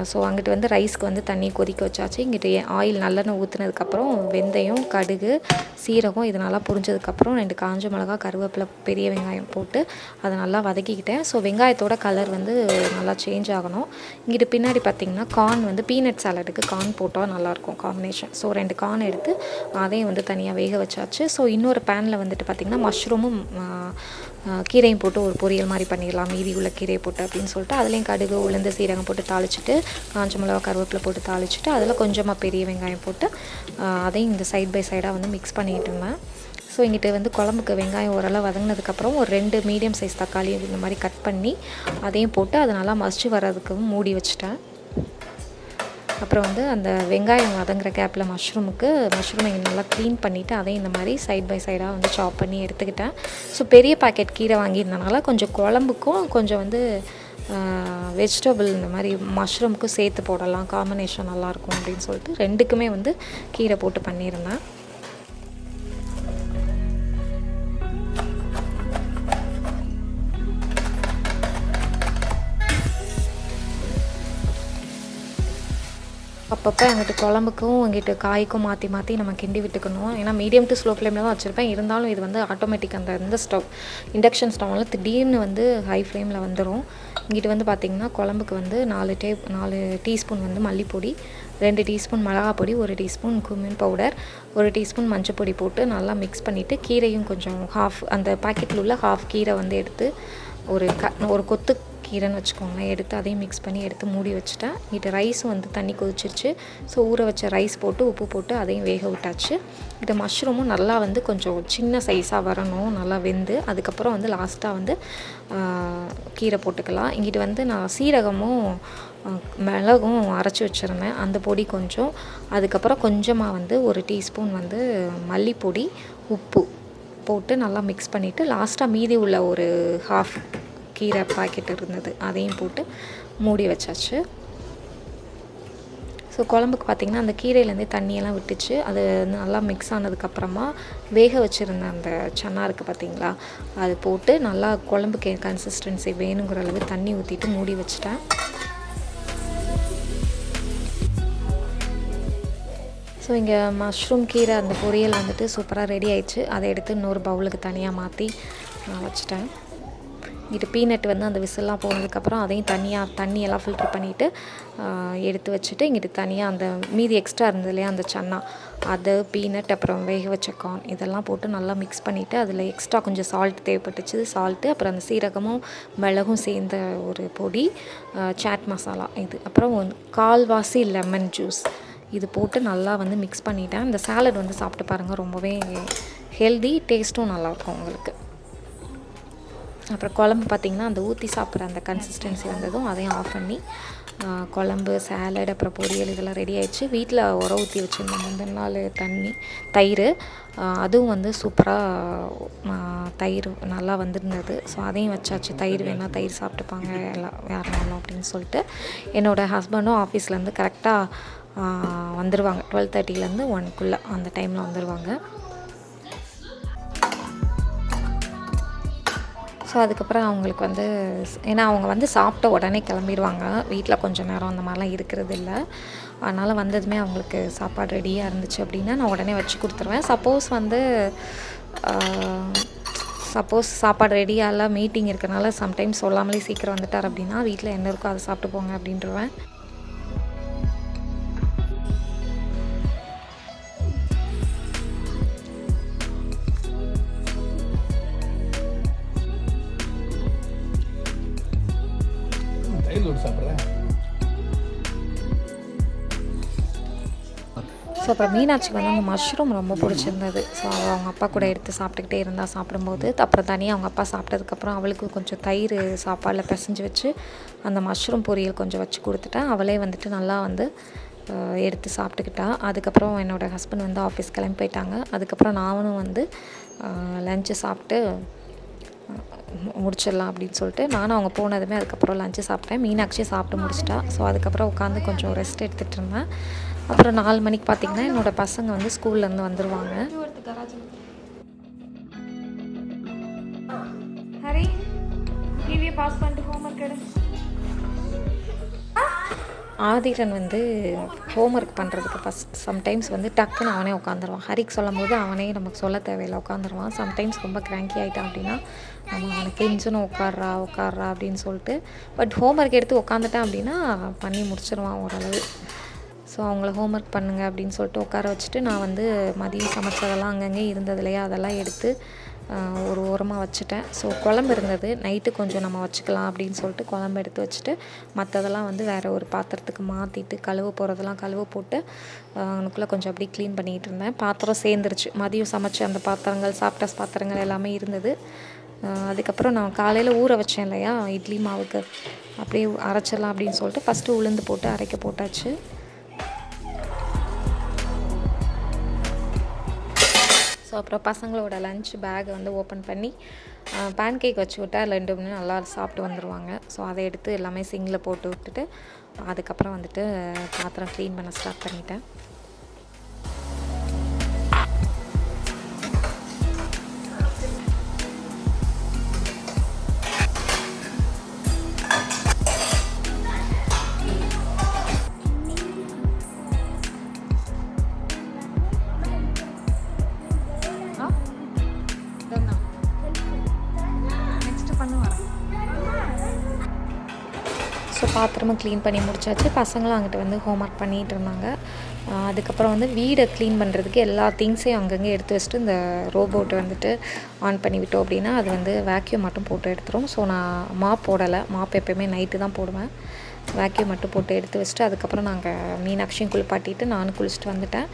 S1: ஸோ அங்கிட்டு வந்து ரைஸ்க்கு வந்து தண்ணி கொதிக்க வச்சாச்சு. இங்கிட்டு ஆயில் நல்லெண்ணெய் ஊற்றுனதுக்கப்புறம் வெந்தயம், கடுகு, சீரகம் இது நல்லா புரிஞ்சதுக்கப்புறம் 2 காஞ்ச மிளகா, கருவேப்பிலை, பெரிய வெங்காயம் போட்டு அதை நல்லா வதக்கிக்கிட்டேன். ஸோ வெங்காயத்தோட கலர் வந்து நல்லா சேஞ்ச் ஆகணும். இங்கிட்டு பின்னாடி பார்த்திங்கன்னா கார்ன் வந்து பீனட் சாலடுக்கு கார்ன் போட்டால் நல்லாயிருக்கும் காம்பினேஷன். ஸோ 2 கார்ன் எடுத்து அதையும் வந்து தனியாக வேக வச்சாச்சு. ஸோ இன்னொரு பேனில் வந்துட்டு பார்த்திங்கன்னா மஷ்ரூமும் கீரையும் போட்டு ஒரு பொரியல் மாதிரி பண்ணிடலாம், மீதி உள்ள கீரையை போட்டு அப்படின்னு சொல்லிட்டு அதுலேயும் கடுகு, உளுந்து, சீரகம் போட்டு தாளிச்சிட்டு காஞ்ச மிளகா, கருவேப்பிலை போட்டு தாளிச்சிட்டு அதில் கொஞ்சமாக பெரிய வெங்காயம் போட்டு அதையும் இந்த சைட் பை சைடாக வந்து மிக்ஸ் பண்ணிகிட்டு இருந்தேன். ஸோ இங்கிட்ட வந்து குழம்புக்கு வெங்காயம் ஓரளவு வதங்கினதுக்கப்புறம் ஒரு 2 மீடியம் சைஸ் தக்காளி இந்த மாதிரி கட் பண்ணி அதையும் போட்டு அதை நல்லா மசிச்சு வர்றதுக்கு மூடி வச்சுட்டேன். அப்புறம் வந்து அந்த வெங்காயம் வதங்குற கேப்பில் மஷ்ரூமை நல்லா க்ளீன் பண்ணிவிட்டு அதையும் இந்த மாதிரி சைட் பை சைடாக வந்து சாப் பண்ணி எடுத்துக்கிட்டேன். ஸோ பெரிய பாக்கெட் கீரை வாங்கியிருந்தனால கொஞ்சம் குழம்புக்கும் கொஞ்சம் வந்து வெஜிடபிள் இந்த மாதிரி மஷ்ரூமுக்கும் சேர்த்து போடலாம், காம்பினேஷன் நல்லாயிருக்கும் அப்படின்னு சொல்லிட்டு 2க்குமே வந்து கீரை போட்டு பண்ணியிருந்தேன். அப்பப்போ எங்கிட்ட குழம்புக்கும் எங்கிட்ட காய்க்கும் மாற்றி நம்ம கிண்டி விட்டுக்கணும். ஏன்னா மீடியம் டு ஸ்லோ ஃப்ளேமில் தான் வச்சுருப்பேன். இருந்தாலும் இது வந்து ஆட்டோமேட்டிக் இந்த ஸ்டவ் இண்டக்ஷன் ஸ்டவ்வில் திடீர்னு வந்து ஹை ஃப்ளேமில் வந்துடும். இங்கிட்ட வந்து பார்த்திங்கன்னா குழம்புக்கு வந்து 4 டீஸ்பூன் வந்து மல்லிப்பொடி, 2 டீஸ்பூன் மிளகாப்பொடி, 1 டீஸ்பூன் குமின் பவுடர், 1 டீஸ்பூன் மஞ்சள் பொடி போட்டு நல்லா மிக்ஸ் பண்ணிவிட்டு கீரையும் கொஞ்சம் அந்த பாக்கெட்டில் உள்ள ஹாஃப் கீரை வந்து எடுத்து ஒரு கொத்து கீரைன்னு வச்சுக்கோங்களேன். எடுத்து அதையும் மிக்ஸ் பண்ணி எடுத்து மூடி வச்சுட்டேன். இங்கிட்ட ரைஸும் வந்து தண்ணி கொதிச்சிருச்சு. ஸோ ஊற வச்ச ரைஸ் போட்டு உப்பு போட்டு அதையும் வேக விட்டாச்சு. இந்த மஷ்ரூமும் நல்லா வந்து கொஞ்சம் சின்ன சைஸாக வரணும், நல்லா வெந்து. அதுக்கப்புறம் வந்து லாஸ்ட்டாக வந்து கீரை போட்டுக்கலாம். இங்கிட்ட வந்து நான் சீரகமும் மிளகும் அரைச்சி வச்சுருந்தேன், அந்த பொடி கொஞ்சம். அதுக்கப்புறம் கொஞ்சமாக வந்து 1 டீஸ்பூன் வந்து மல்லிப்பொடி, உப்பு போட்டு நல்லா மிக்ஸ் பண்ணிவிட்டு லாஸ்ட்டாக மீதி உள்ள ஒரு ஹாஃப் கீரை பாக்கெட் இருந்தது, அதையும் போட்டு மூடி வச்சாச்சு. ஸோ குழம்புக்கு பார்த்திங்கன்னா அந்த கீரையிலேருந்தே தண்ணியெல்லாம் விட்டுச்சு. அது நல்லா மிக்ஸ் ஆனதுக்கப்புறமா வேக வச்சுருந்த அந்த சன்னா இருக்குது பார்த்திங்களா, அது போட்டு நல்லா குழம்புக்கு கன்சிஸ்டன்சி வேணுங்கிற அளவு தண்ணி ஊற்றிட்டு மூடி வச்சுட்டேன். ஸோ இங்கே மஷ்ரூம் கீரை அந்த பொரியல் வந்துட்டு சூப்பராக ரெடி ஆயிடுச்சு. அதை எடுத்து இன்னொரு பவுலுக்கு தனியாக மாற்றி நான் வச்சுட்டேன். இங்கிட்டு பீனட் வந்து அந்த விசில்லாம் போனதுக்கப்புறம் அதையும் தண்ணியெல்லாம் ஃபில்ட்ரு பண்ணிவிட்டு எடுத்து வச்சுட்டு, இங்கிட்டு தனியாக அந்த மீதி எக்ஸ்ட்ரா இருந்தது இல்லையா அந்த சன்னா, அது பீனட் அப்புறம் வேக வச்ச கார்ன் இதெல்லாம் போட்டு நல்லா மிக்ஸ் பண்ணிவிட்டு அதில் எக்ஸ்ட்ரா கொஞ்சம் சால்ட் தேவைப்பட்டுச்சு, சால்ட்டு அப்புறம் அந்த சீரகமும் மிளகும் சேர்ந்த ஒரு பொடி, சாட் மசாலா இது, அப்புறம் 1/4 லெமன் ஜூஸ் இது போட்டு நல்லா வந்து மிக்ஸ் பண்ணிவிட்டேன். இந்த சாலட் வந்து சாப்பிட்டு பாருங்கள், ரொம்பவே ஹெல்தி, டேஸ்ட்டும் நல்லாயிருக்கும் உங்களுக்கு. அப்புறம் குழம்பு பார்த்திங்கன்னா அந்த ஊற்றி சாப்பிட்ற அந்த கன்சிஸ்டன்சி வந்ததும் அதையும் ஆஃப் பண்ணி குழம்பு, சாலட், அப்புறம் பொரியல் இதெல்லாம் ரெடி ஆயிடுச்சு. வீட்டில் உரம் ஊற்றி வச்சுருந்தோம் முந்தின நாள் தயிர், அதுவும் வந்து சூப்பராக தயிர் நல்லா வந்திருந்தது. ஸோ அதையும் வச்சாச்சு. தயிர் வேணால் தயிர் சாப்பிட்டுப்பாங்க எல்லாம் யாருனாலும் அப்படின்னு சொல்லிட்டு. என்னோடய ஹஸ்பண்டும் ஆஃபீஸ்லேருந்து கரெக்டாக வந்துடுவாங்க, 12:30லேருந்து 1 அந்த டைமில் வந்துடுவாங்க. ஸோ அதுக்கப்புறம் அவங்களுக்கு வந்து ஏன்னா அவங்க வந்து சாப்பிட்ட உடனே கிளம்பிடுவாங்க, வீட்டில் கொஞ்சம் நேரம் அந்த மாதிரிலாம் இருக்கிறது இல்லை. அதனால் வந்ததுமே அவங்களுக்கு சாப்பாடு ரெடியாக இருந்துச்சு அப்படின்னா நான் உடனே வச்சு கொடுத்துருவேன். சப்போஸ் சாப்பாடு ரெடியாக இல்லை, மீட்டிங் இருக்கிறனால சம்டைம்ஸ் சொல்லாமலே சீக்கிரம் வந்துட்டார் அப்படின்னா வீட்டில் என்ன இருக்கோ அதை சாப்பிட்டு போங்க அப்படின்றவேன். ஸோ அப்புறம் மீனாட்சிக்கு வந்து அந்த மஷ்ரூம் ரொம்ப பிடிச்சிருந்தது. ஸோ அவங்க அப்பா கூட எடுத்து சாப்பிட்டுக்கிட்டே இருந்தால் சாப்பிடும்போது, அப்புறம் தனியாக அவங்க அப்பா சாப்பிட்டதுக்கப்புறம் அவளுக்கு கொஞ்சம் தயிர் சாப்பாடில் பிசைஞ்சு வச்சு அந்த மஷ்ரூம் பொரியல் கொஞ்சம் வச்சு கொடுத்துட்டேன். அவளே வந்துட்டு நல்லா வந்து எடுத்து சாப்பிட்டுக்கிட்டா. அதுக்கப்புறம் என்னோடய ஹஸ்பண்ட் வந்து ஆஃபீஸ் கிளம்பி போயிட்டாங்க. அதுக்கப்புறம் நானும் வந்து லஞ்சு சாப்பிட்டு முடிச்சிடலாம் அப்படின்னு சொல்லிட்டு நானும் அவங்க போனதுமே அதுக்கப்புறம் லஞ்சு சாப்பிட்டேன். மீனாட்சியும் சாப்பிட்டு முடிச்சிட்டா. ஸோ அதுக்கப்புறம் உட்காந்து கொஞ்சம் ரெஸ்ட் எடுத்துகிட்டு இருந்தேன். அப்புறம் 4 மணிக்கு பார்த்திங்கன்னா என்னோடய பசங்க வந்து ஸ்கூல்லேருந்து வந்துடுவாங்க. ஹரி டிவியை பாஸ் பண்ணிட்டு ஹோம்ஒர்க் எடு. ஆதிரன் வந்து ஹோம்ஒர்க் பண்ணுறதுக்கு சம்டைம்ஸ் வந்து டக்குன்னு அவனே உட்காந்துருவான். ஹரிக்கு சொல்லும் போது அவனே நமக்கு சொல்ல தேவையில்லை, உட்காந்துருவான். சம்டைம்ஸ் ரொம்ப கிராங்கி ஆகிட்டான் அப்படின்னா நம்ம அவனுக்கு கெஞ்சனும் உட்கார்றா அப்படின்னு சொல்லிட்டு. பட் ஹோம்ஒர்க் எடுத்து உட்காந்துட்டான் அப்படின்னா பண்ணி முடிச்சிருவான் ஓரளவு. ஸோ அவங்கள ஹோம்ஒர்க் பண்ணுங்க அப்படின்னு சொல்லிட்டு உட்கார வச்சுட்டு நான் வந்து மதியம் சமைச்சதெல்லாம் அங்கங்கே இருந்தது இல்லையா, அதெல்லாம் எடுத்து ஒரு ஓரமாக வச்சுட்டேன். ஸோ குழம்பு இருந்தது, நைட்டு கொஞ்சம் நம்ம வச்சுக்கலாம் அப்படின்னு சொல்லிட்டு குழம்பு எடுத்து வச்சுட்டு மற்றதெல்லாம் வந்து வேறு ஒரு பாத்திரத்துக்கு மாற்றிட்டு கழுவ போகிறதெல்லாம் கழுவ போட்டு அவனுக்குள்ளே கொஞ்சம் அப்படி க்ளீன் பண்ணிகிட்டு இருந்தேன். பாத்திரம் சேர்ந்துருச்சு, மதியம் சமைச்ச அந்த பாத்திரங்கள், சாப்பிட்ட பாத்திரங்கள் எல்லாமே இருந்தது. அதுக்கப்புறம் நான் காலையில் ஊற வச்சேன் இல்லையா இட்லி மாவுக்கு, அப்படியே அரைச்சிடலாம் அப்படின்னு சொல்லிட்டு ஃபஸ்ட்டு உளுந்து போட்டு அரைக்க போட்டாச்சு. ஸோ அப்புறம் பசங்களோட லஞ்ச் பேக்கை வந்து ஓப்பன் பண்ணி பேன் கேக் வச்சு விட்டால் 2 மணி நல்லா சாப்பிட்டு வந்துடுவாங்க. ஸோ அதை எடுத்து எல்லாமே சிங்கில் போட்டு விட்டுட்டு அதுக்கப்புறம் வந்துட்டு பாத்திரம் க்ளீன் பண்ண ஸ்டார்ட் பண்ணிட்டேன். ஸோ பாத்திரமும் க்ளீன் பண்ணி முடிச்சாச்சு. பசங்களும் அங்கிட்ட வந்து ஹோம்ஒர்க் பண்ணிகிட்டு இருந்தாங்க. அதுக்கப்புறம் வந்து வீடை க்ளீன் பண்ணுறதுக்கு எல்லா திங்ஸையும் அங்கங்கே எடுத்து வச்சுட்டு இந்த ரோபோட்டை வந்துட்டு ஆன் பண்ணி விட்டோம் அப்படின்னா அது வந்து வேக்யூம் மட்டும் போட்டு எடுத்துரும். ஸோ நான் மாப் போடலை, மாப் எப்போயுமே நைட்டு தான் போடுவேன். வேக்யூம் மட்டும் போட்டு எடுத்து வச்சுட்டு அதுக்கப்புறம் நாங்கள் மீனாட்சியும் குளிப்பாட்டிட்டு நானும் குளிச்சுட்டு வந்துட்டேன்.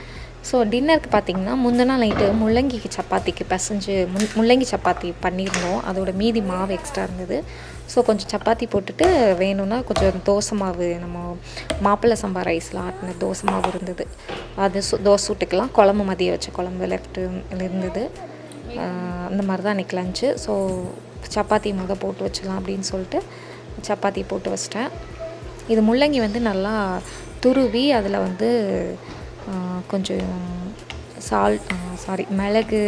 S1: ஸோ டின்னருக்கு பார்த்திங்கன்னா முந்தின நாள் நைட்டு முள்ளங்கிக்கு சப்பாத்திக்கு பிசைஞ்சு முள்ளங்கி சப்பாத்தி பண்ணியிருந்தோம். அதோட மீதி மாவு எக்ஸ்ட்ரா இருந்தது. ஸோ கொஞ்சம் சப்பாத்தி போட்டுட்டு வேணும்னா கொஞ்சம் தோசை மாவு நம்ம மாப்பிள்ளை சம்பா ரைஸில் ஆட்டின தோசை மாவு இருந்தது, அது தோசை சுட்டுக்கலாம். குழம்பு மதியம் வச்ச குழம்பு லெஃப்ட்டு இருந்தது. அந்த மாதிரி தான் அன்றைக்கி லஞ்சு. ஸோ சப்பாத்தி போட்டு வச்சிடலாம் அப்படின்னு சொல்லிட்டு சப்பாத்தி போட்டு வச்சிட்டேன். இது முள்ளங்கி வந்து நல்லா துருவி அதில் வந்து கொஞ்சம் மிளகு,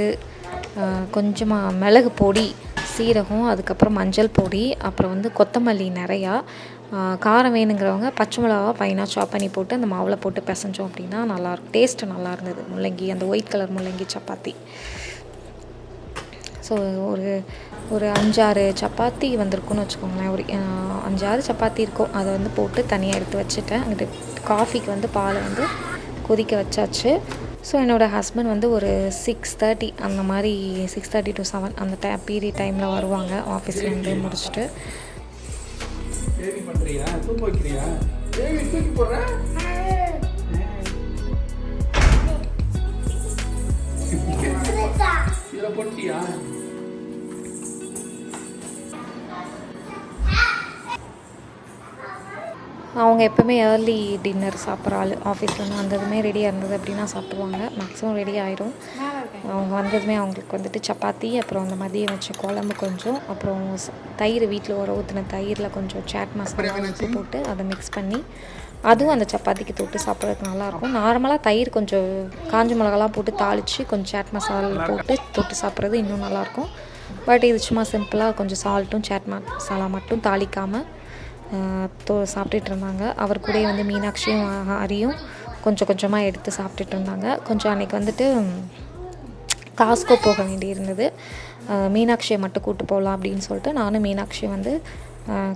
S1: கொஞ்சமாக மிளகு பொடி, சீரகம், அதுக்கப்புறம் மஞ்சள் பொடி, அப்புறம் வந்து கொத்தமல்லி நிறையா, காரம் வேணுங்கிறவங்க பச்சை மிளகா ஃபைனாக சாப் பண்ணி போட்டு அந்த மாவில் போட்டு பிசைஞ்சோம் அப்படின்னா நல்லாயிருக்கும். டேஸ்ட்டு நல்லா இருந்தது முள்ளங்கி, அந்த ஒயிட் கலர் முள்ளங்கி சப்பாத்தி. ஸோ ஒரு 5-6 சப்பாத்தி வந்திருக்குன்னு வச்சுக்கோங்களேன். ஒரு 5-6 சப்பாத்தி இருக்கும். அதை வந்து போட்டு தனியாக எடுத்து வச்சுட்டேன். அங்கிட்டு காஃபிக்கு வந்து பாலை வந்து கொதிக்க வச்சாச்சு. ஸோ என்னோடய ஹஸ்பண்ட் வந்து ஒரு 6:30 அந்த மாதிரி 6:30 to 7 அந்த பீரியட் டைமில் வருவாங்க ஆஃபீஸ்லேருந்து முடிச்சுட்டு. அவங்க எப்போவுமே ஏர்லி டின்னர் சாப்பிட்ற ஆள். ஆஃபீஸ்லேருந்து வந்ததுமே ரெடியாக இருந்தது அப்படின்னா சாப்பிடுவாங்க. மேக்ஸிமம் ரெடி ஆகிடும். அவங்க வந்ததுமே அவங்களுக்கு வந்துட்டு சப்பாத்தி, அப்புறம் அந்த மதியம் வச்ச குழம்பு கொஞ்சம், அப்புறம் தயிர் வீட்டில் ஊற்றின தயிரில் கொஞ்சம் சாட் மசாலா உப்பு போட்டு அதை மிக்ஸ் பண்ணி அதுவும் அந்த சப்பாத்திக்கு தொட்டு சாப்பிட்றதுக்கு நல்லாயிருக்கும். நார்மலாக தயிர் கொஞ்சம் காஞ்ச மிளகாலாம் போட்டு தாளித்து கொஞ்சம் சாட் மசாலா போட்டு தொட்டு சாப்பிட்றது இன்னும் நல்லாயிருக்கும். பட் இது சும்மா சிம்பிளாக கொஞ்சம் சால்ட்டும் சாட் மசாலா மட்டும் தாளிக்காமல் சாப்பிட்டுட்டு இருந்தாங்க. அவர் கூட வந்து மீனாட்சியும் ஹரியும் கொஞ்சம் கொஞ்சமாக எடுத்து சாப்பிட்டுட்டு இருந்தாங்க. கொஞ்சம் அன்றைக்கி வந்துட்டு காஸ்கோ போக வேண்டி இருந்தது. மீனாட்சியை மட்டும் கூப்பிட்டு போகலாம் அப்படின்னு சொல்லிட்டு நானும் மீனாட்சியும் வந்து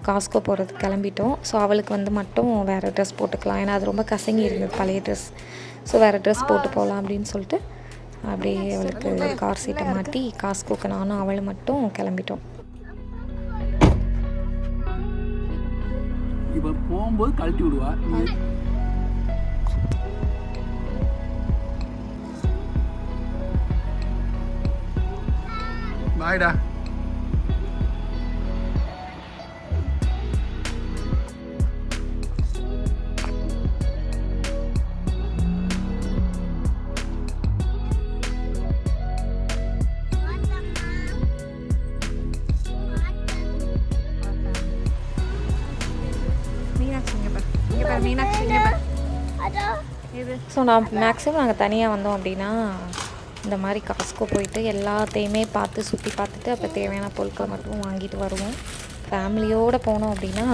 S1: காஸ்கோ போகிறதுக்கு கிளம்பிட்டோம். ஸோ அவளுக்கு வந்து மட்டும் வேறு ட்ரெஸ் போட்டுக்கலாம், ஏன்னா அது ரொம்ப கசங்கி இருந்தது பழைய ட்ரெஸ். ஸோ வேறு ட்ரெஸ் போட்டு போகலாம் அப்படின்னு சொல்லிட்டு அப்படியே அவளுக்கு கார் சீட்டை மாட்டி காஸ்கோக்கு நானும் அவள் மட்டும் கிளம்பிட்டோம்.
S2: இப்போ போகும்போது கழட்டி விடுவா. பாய்டா.
S1: ஸோ மேக்ஸிமம் நாங்கள் தனியாக வந்தோம் அப்படின்னா இந்த மாதிரி காஸ்கோ போயிட்டு எல்லாத்தையுமே சுற்றி பார்த்துட்டு அப்போ தேவையான பொருட்களை மட்டும் வாங்கிட்டு வருவோம். ஃபேமிலியோடு போனோம் அப்படின்னா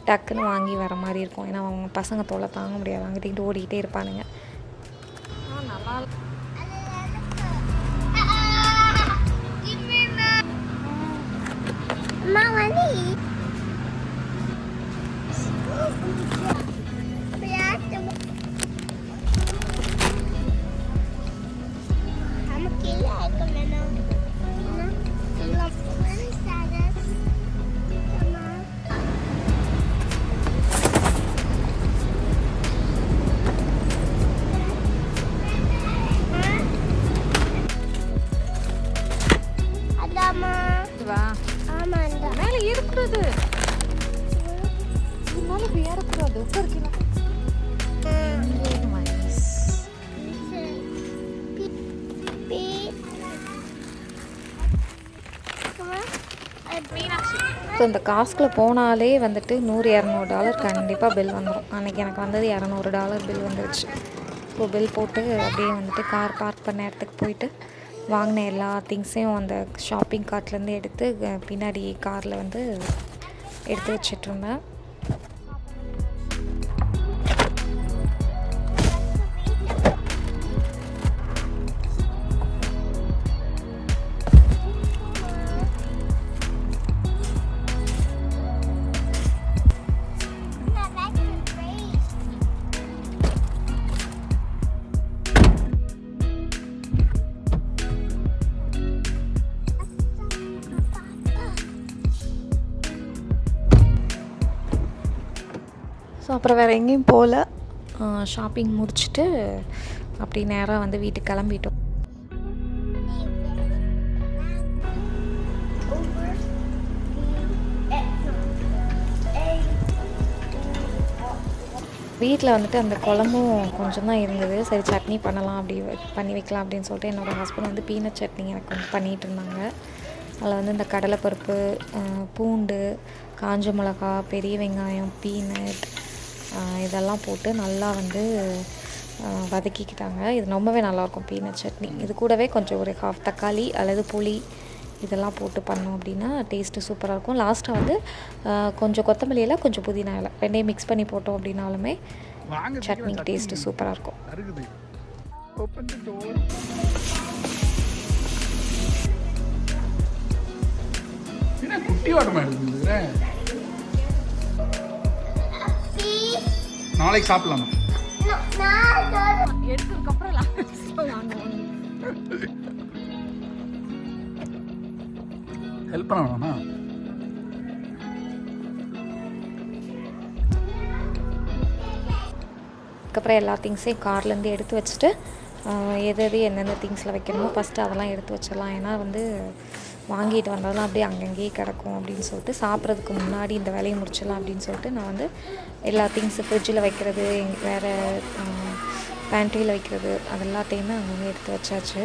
S1: டக்குன்னு வாங்கி வர மாதிரி இருக்கும். ஏன்னா அவங்க பசங்க தொல்லை தாங்க முடியாது, வாங்கிட்டு ஓடிக்கிட்டே இருப்பானுங்க. நல்லா மேலே ஏறக்கூடாது, மேலே ஏறக்கூடாது, உட்காருக்கீங்க. ஸோ இந்த காஸ்கில் போனாலே வந்துட்டு $100-200 கண்டிப்பாக பில் வந்துடும். அன்றைக்கி எனக்கு வந்தது $200 பில் வந்துருச்சு. ஸோ பில் போட்டு அப்படியே வந்துட்டு கார் பார்க் பண்ண இடத்துக்கு போயிட்டு வாங்கின எல்லா திங்ஸையும் அந்த ஷாப்பிங் கார்ட்லேருந்து எடுத்து பின்னாடி காரில் வந்து எடுத்து வச்சிட்ருந்தேன். ஸோ அப்புறம் வேறு எங்கேயும் போகல. ஷாப்பிங் முடிச்சுட்டு அப்படி நேராக வந்து வீட்டுக்கு கிளம்பிட்டோம். வீட்டில் வந்துட்டு அந்த குழம்பும் கொஞ்சம் தான் இருந்தது. சரி சட்னி பண்ணலாம் பண்ணி வைக்கலாம் அப்படின்னு சொல்லிட்டு என்னோடய ஹஸ்பண்ட் வந்து பீனட் சட்னி எனக்கு வந்து பண்ணிகிட்டு இருந்தாங்க. அதில் வந்து இந்த கடலைப்பருப்பு, பூண்டு, காஞ்ச மிளகா, பெரிய வெங்காயம், பீனட் இதெல்லாம் போட்டு நல்லா வந்து வதக்கிக்கிட்டாங்க. இது ரொம்பவே நல்லாயிருக்கும் பீனட் சட்னி. இது கூடவே கொஞ்சம் ஒரு ஹாஃப் தக்காளி அல்லது புளி இதெல்லாம் போட்டு பண்ணோம் அப்படின்னா டேஸ்ட்டு சூப்பராக இருக்கும். லாஸ்ட்டாக வந்து கொஞ்சம் கொத்தமல்லி இலை, கொஞ்சம் புதினா இலை ரெண்டையும் மிக்ஸ் பண்ணி போட்டோம் அப்படின்னாலுமே சட்னிக்கு டேஸ்ட்டு சூப்பராக இருக்கும்.
S2: குட்டி வாட்டமா எடுக்குது. நாளைக்கு சாப்பிடலாமா? ஹெல்ப் பண்ண வேணாமா?
S1: அதுக்கப்புறம் எல்லா திங்ஸையும் கார்லேருந்து எடுத்து வச்சுட்டு எது எந்தெந்த திங்ஸில் வைக்கணுமோ ஃபஸ்ட்டு அதெல்லாம் எடுத்து வச்சிடலாம். ஏன்னா வந்து வாங்கிட்டு வந்தாலும் அப்படியே அங்கங்கேயே கிடக்கும் அப்படின்னு சொல்லிட்டு சாப்பிட்றதுக்கு முன்னாடி இந்த வேலையை முடிச்சிடலாம் அப்படின்னு சொல்லிட்டு நான் வந்து எல்லா திங்ஸு ஃப்ரிட்ஜில் வைக்கிறது, வேறு பேண்ட்ரியில் வைக்கிறது அது எல்லாத்தையுமே அங்கங்கே எடுத்து வச்சாச்சு.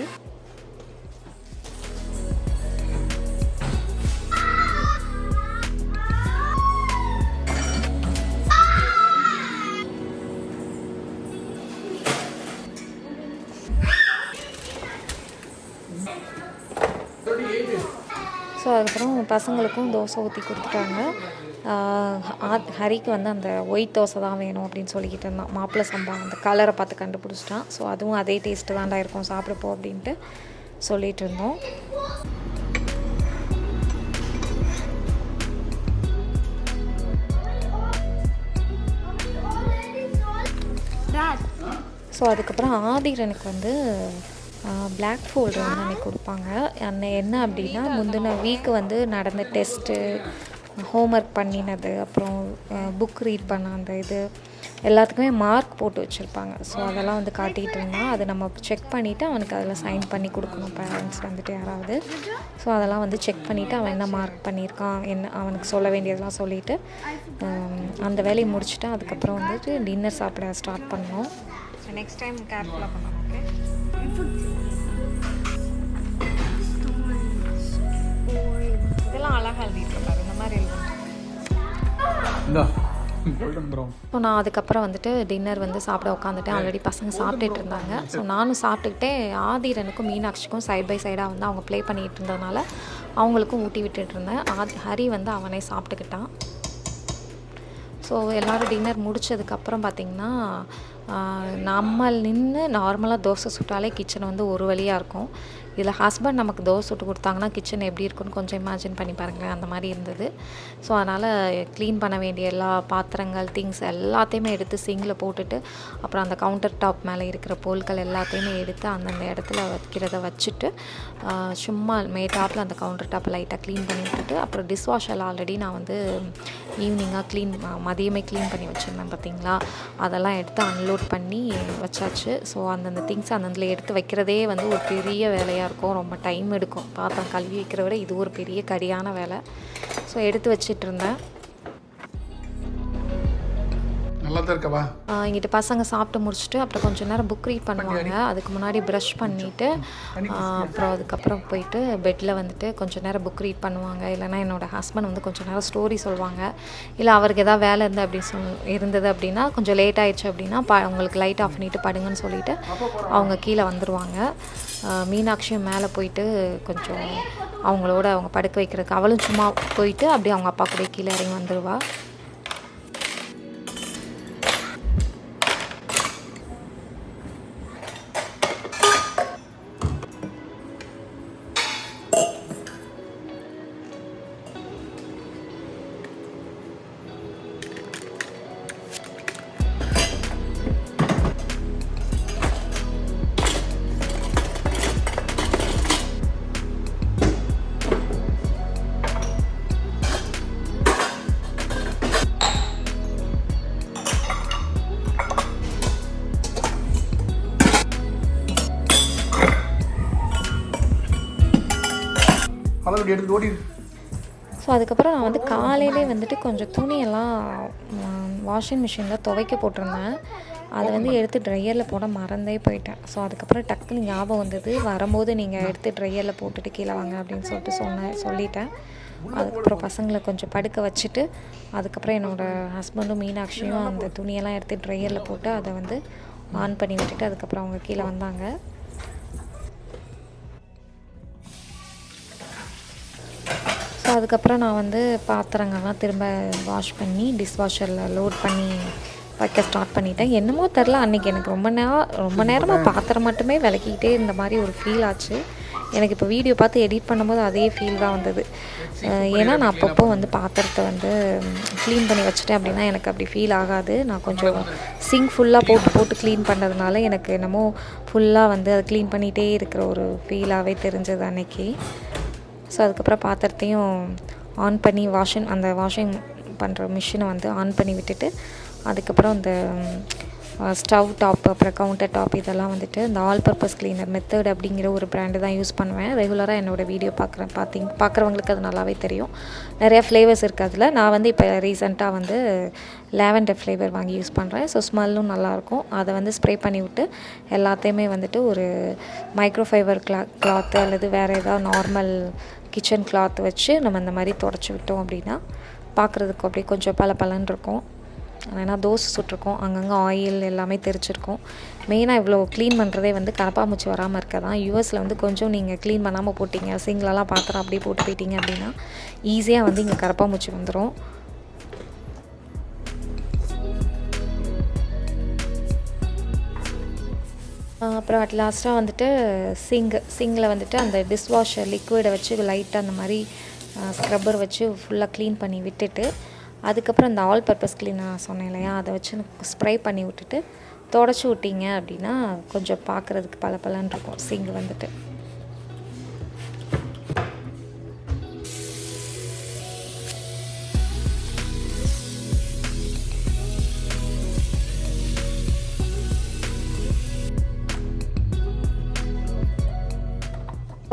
S1: ஸோ அதுக்கப்புறம் பசங்களுக்கும் தோசை ஊற்றி கொடுத்துட்டாங்க. ஹரிக்கு வந்து அந்த ஒயிட் தோசை தான் வேணும் அப்படின்னு சொல்லிக்கிட்டு இருந்தான். மாப்பிள்ளை சம்பா அந்த கலரை பார்த்து கண்டுபிடிச்சிட்டான். ஸோ அதுவும் அதே டேஸ்ட்டு தான்டா இருக்கும், சாப்பிடப்போ அப்படின்ட்டு சொல்லிகிட்டு இருந்தோம். ஸோ அதுக்கப்புறம் ஆதிரனுக்கு வந்து பிளாக் ஃபோல்டர் வந்து அன்றைக்கி கொடுப்பாங்க. என்ன அப்படின்னா முந்தின வீக்கு வந்து நடந்த டெஸ்ட்டு, ஹோம்ஒர்க் பண்ணினது, அப்புறம் புக் ரீட் பண்ண அந்த இது எல்லாத்துக்குமே மார்க் போட்டு வச்சுருப்பாங்க. ஸோ அதெல்லாம் வந்து காட்டிகிட்டு இருந்தான். அதை நம்ம செக் பண்ணிவிட்டு அவனுக்கு அதில் சைன் பண்ணி கொடுக்கணும் பேரண்ட்ஸ் வந்துட்டு யாராவது. ஸோ அதெல்லாம் வந்து செக் பண்ணிவிட்டு அவன் என்ன மார்க் பண்ணியிருக்கான், என்ன அவனுக்கு சொல்ல வேண்டியதெல்லாம் சொல்லிவிட்டு அந்த வேலையை முடிச்சுட்டு அதுக்கப்புறம் வந்துட்டு டின்னர் சாப்பிட ஸ்டார்ட் பண்ணோம். நெக்ஸ்ட் டைம் கேர்ஃபுல்லாக பண்ணணும். ஓகே, இதெல்லாம் அழகாக எழுதிட்டுருக்காரு இந்த மாதிரி ஸோ நான் அதுக்கப்புறம் வந்துட்டு டின்னர் வந்து சாப்பிட உட்காந்துட்டேன். ஆல்ரெடி பசங்க சாப்பிட்டுட்டு இருந்தாங்க. ஸோ நானும் சாப்பிட்டுக்கிட்டே ஆதிரனுக்கும் மீனாட்சிக்கும் சைட் பை சைடாக வந்து அவங்க ப்ளே பண்ணிகிட்டு இருந்ததுனால அவங்களுக்கும் ஊட்டி விட்டுட்டு இருந்தேன். ஹரி வந்து அவனே சாப்பிட்டுக்கிட்டான். ஸோ எல்லோரும் டின்னர் முடித்ததுக்கப்புறம் பார்த்திங்கன்னா நம்ம நின்று நார்மலாக தோசை சுட்டாலே கிச்சன் வந்து ஒரு வழியாக இருக்கும். இதில் ஹஸ்பண்ட் நமக்கு தோசை சுட்டு கொடுத்தாங்கன்னா கிச்சன் எப்படி இருக்குன்னு கொஞ்சம் இமேஜின் பண்ணி பாருங்களேன். அந்த மாதிரி இருந்தது. ஸோ அதனால் க்ளீன் பண்ண வேண்டிய எல்லா பாத்திரங்கள், திங்ஸ் எல்லாத்தையுமே எடுத்து சிங்கில் போட்டுட்டு அப்புறம் அந்த கவுண்டர் டாப் மேலே இருக்கிற பொருட்கள் எல்லாத்தையுமே எடுத்து அந்தந்த இடத்துல வைக்கிறத வச்சுட்டு சும்மா மேட்டாப்பில் அந்த கவுண்டர் டாப்பை லைட்டாக க்ளீன் பண்ணி விட்டுட்டு அப்புறம் டிஷ்வாஷர் ஆல்ரெடி நான் வந்து ஈவினிங்காக மதியமே க்ளீன் பண்ணி வச்சுருந்தேன் பார்த்திங்களா. அதெல்லாம் எடுத்து அன்லோட் பண்ணி வச்சாச்சு. ஸோ அந்தந்த திங்ஸ் அந்தந்தில் எடுத்து வைக்கிறதே வந்து ஒரு பெரிய வேலையாக இருக்கும். ரொம்ப டைம் எடுக்கும். பாத்திரம் கழுவி வைக்கிற விட இது ஒரு பெரிய கடியான வேலை. ஸோ எடுத்து வச்சிட்டு இருந்தேன்.
S2: நல்லா தான் இருக்கவா?
S1: இங்கிட்ட பசங்க சாப்பிட்டு முடிச்சுட்டு அப்புறம் கொஞ்சம் நேரம் புக் ரீட் பண்ணுவாங்க. அதுக்கு முன்னாடி ப்ரஷ் பண்ணிவிட்டு அப்புறம் அதுக்கப்புறம் போயிட்டு பெட்டில் வந்துட்டு கொஞ்சம் நேரம் புக் ரீட் பண்ணுவாங்க. இல்லைனா என்னோடய ஹஸ்பண்ட் வந்து கொஞ்சம் நேரம் ஸ்டோரி சொல்லுவாங்க. இல்லை அவருக்கு எதாவது வேலை இருந்து இருந்தது அப்படின்னா கொஞ்சம் லேட் ஆகிடுச்சு அப்படின்னா அவங்களுக்கு லைட் ஆஃப் பண்ணிவிட்டு படுங்கன்னு சொல்லிவிட்டு அவங்க கீழே வந்துடுவாங்க. மீனாட்சியும் மேலே போயிட்டு கொஞ்சம் அவங்களோட அவங்க படுக்க வைக்கிறதுக்கு அவளும் சும்மா போயிட்டு அப்படியே அவங்க அப்பா கூட கீழே இறங்கி வந்துடுவா.
S2: அளவு எடுத்து ஓடி.
S1: ஸோ அதுக்கப்புறம் நான் வந்து காலையிலே வந்துட்டு கொஞ்சம் துணியெல்லாம் வாஷிங் மிஷினில் துவைக்க போட்டிருந்தேன். அதை வந்து எடுத்து ட்ரையரில் போட மறந்தே போயிட்டேன். ஸோ அதுக்கப்புறம் டக்குன்னு ஞாபகம் வந்தது, வரும்போது நீங்கள் எடுத்து ட்ரையரில் போட்டுட்டு கீழே வாங்க அப்படின்னு சொல்லிட்டேன். அதுக்கப்புறம் பசங்களை கொஞ்சம் படுக்க வச்சுட்டு அதுக்கப்புறம் என்னோடய ஹஸ்பண்டும் மீனாட்சியும் அந்த துணியெல்லாம் எடுத்து ட்ரையரில் போட்டு அதை வந்து ஆன் பண்ணி விட்டுட்டு அதுக்கப்புறம் அவங்க கீழே வந்தாங்க. ஸோ அதுக்கப்புறம் நான் வந்து பாத்திரங்கள்லாம் திரும்ப வாஷ் பண்ணி டிஷ்வாஷரில் லோட் பண்ணி வைக்க ஸ்டார்ட் பண்ணிட்டேன். என்னமோ தெரில, அன்றைக்கி எனக்கு ரொம்ப நேரமாக பாத்திரம் மட்டுமே விளக்கிக்கிட்டே இருந்த மாதிரி ஒரு ஃபீல் ஆச்சு. எனக்கு இப்போ வீடியோ பார்த்து எடிட் பண்ணும்போது அதே ஃபீல் தான் வந்தது. ஏன்னா நான் அப்பப்போ வந்து பாத்திரத்தை வந்து க்ளீன் பண்ணி வச்சுட்டேன் அப்படின்னா எனக்கு அப்படி ஃபீல் ஆகாது. நான் கொஞ்சம் சிங்க் ஃபுல்லாக போட்டு க்ளீன் பண்ணுறதுனால எனக்கு என்னமோ ஃபுல்லாக வந்து அதை க்ளீன் பண்ணிகிட்டே இருக்கிற ஒரு ஃபீலாகவே தெரிஞ்சது அன்றைக்கி. ஸோ அதுக்கப்புறம் பாத்திரத்தையும் ஆன் பண்ணி அந்த வாஷிங் பண்ணுற மிஷினை வந்து ஆன் பண்ணி விட்டுட்டு அதுக்கப்புறம் இந்த ஸ்டவ் டாப் அப்புறம் கவுண்டர் டாப் இதெல்லாம் வந்துட்டு இந்த ஆல் பர்பஸ் கிளீனர் மெத்தட் அப்படிங்கிற ஒரு பிராண்டு தான் யூஸ் பண்ணுவேன். ரெகுலராக என்னோடய வீடியோ பார்க்குறவங்களுக்கு அது நல்லாவே தெரியும். நிறையா ஃப்ளேவர்ஸ் இருக்குது அதில். நான் வந்து இப்போ ரீசெண்டாக வந்து லாவெண்டர் ஃப்ளேவர் வாங்கி யூஸ் பண்ணுறேன். ஸோ ஸ்மெல்லும் நல்லாயிருக்கும். அதை வந்து ஸ்ப்ரே பண்ணி விட்டு எல்லாத்தையுமே வந்துட்டு ஒரு மைக்ரோஃபைபர் கிளாத்து அல்லது வேறு ஏதாவது நார்மல் கிச்சன் கிளாத் வச்சு நம்ம இந்த மாதிரி தொடச்சி விட்டோம் அப்படின்னா பார்க்குறதுக்கு அப்படியே கொஞ்சம் பளபளன்னு இருக்கும். ஏன்னா தோசை சுட்டிருக்கோம், அங்கங்கே ஆயில் எல்லாமே தெரிச்சிருக்கும். மெயினாக இவ்வளோ க்ளீன் பண்ணுறதே வந்து கரப்பாம்பூச்சி வராமல் இருக்க தான். யூஎஸில் வந்து கொஞ்சம் நீங்கள் க்ளீன் பண்ணாமல் போட்டிங்க, சிங்கிலெலாம் பாத்திரம் அப்படியே போட்டு போயிட்டீங்க அப்படின்னா ஈஸியாக வந்து இங்கே கரப்பாம்பூச்சி வந்துடும். அப்புறம் அட் லாஸ்ட்டாக வந்துட்டு சிங்கில் வந்துட்டு அந்த டிஷ்வாஷர் லிக்விடை வச்சு லைட்டாக அந்த மாதிரி ஸ்க்ரப்பர் வச்சு ஃபுல்லாக க்ளீன் பண்ணி விட்டுட்டு அதுக்கப்புறம் இந்த ஆல் பர்பஸ் கிளீனர் நான் சொன்னேன் இல்லையா, அதை வச்சு ஸ்ப்ரே பண்ணி விட்டுட்டு தொடச்சி விட்டிங்க அப்படின்னா கொஞ்சம் பார்க்குறதுக்கு பளபளன்னு இருக்கும் சிங்க் வந்துட்டு.